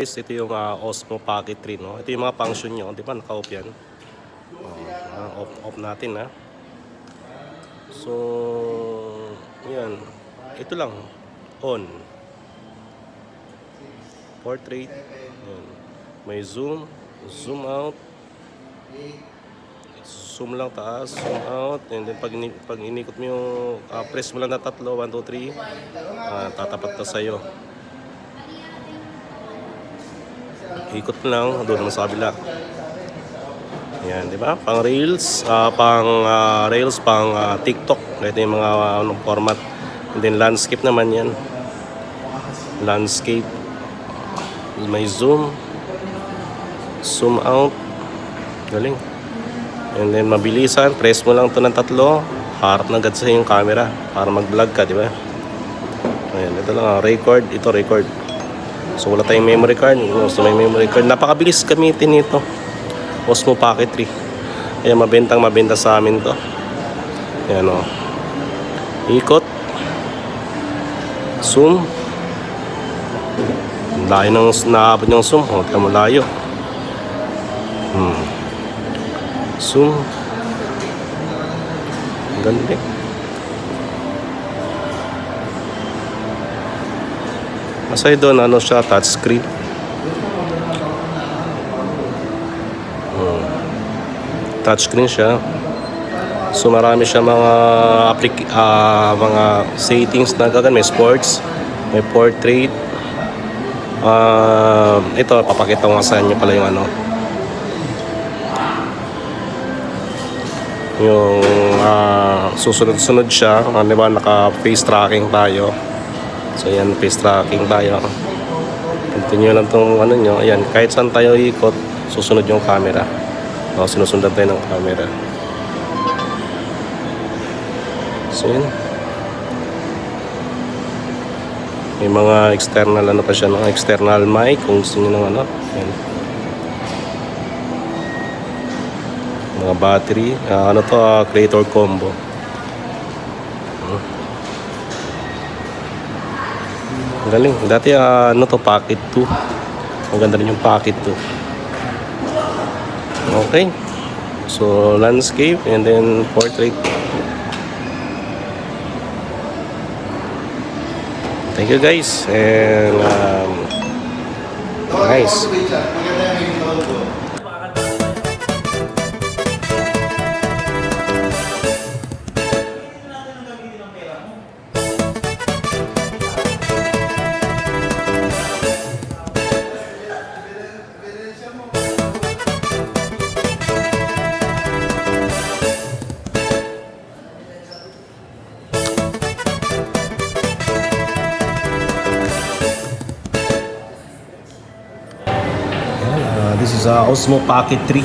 Guys, ito yung Osmo Pocket 3, no? Ito yung mga function nyo, di ba? Naka-off yan. Off natin, ha? So, yan. Ito lang. On. Portrait. Yan. May zoom. Zoom out. Zoom lang taas. Zoom out. And then pag inikot mo yung press mo lang na tatlo. 1, 2, 3. Tatapat na sa'yo. Ikot mo lang. Doon mo sa kabila. Yan, di ba? Pang Reels, Reels, TikTok. Ito yung mga format. And then landscape naman yan. Landscape. May zoom. Zoom out. Galing. And then mabilisan. Press mo lang ito ng tatlo. Harap na agad sa yung camera. Para mag-vlog ka, di ba? Ayan, ito lang. Record. Ito, record. So wala tayong memory card. So may memory card. Napakabilis gamitin ito. Osmo Pocket 3. Ayan, mabenta sa amin to. Ayan o. Ikot. Zoom. Layo nang naabot yung zoom. O, tignan mo layo. Zoom. Ganda. Masaya doon, ano siya, touchscreen. Touchscreen siya. So marami siya mga mga settings na gagawin. May sports, may portrait. Ito, papakita ko nga sa inyo pala yung ano. Yung susunod-sunod siya. Di ba, naka-face tracking tayo. So yan, face tracking tayo. Continue lang itong ano nyo. Ayan, kahit saan tayo ikot, susunod yung camera. Sinusundan tayo ng camera. So yun. May mga external ano pa siya, no? External mic kung gusto nyo ng ano. Ayan. Mga battery. Ano to, creator combo. Galing. Dati ano to, Pocket 2. Maganda rin yung Pocket 2. Okay. So landscape and then portrait. Thank you guys. And nice. This is Osmo Pocket 3.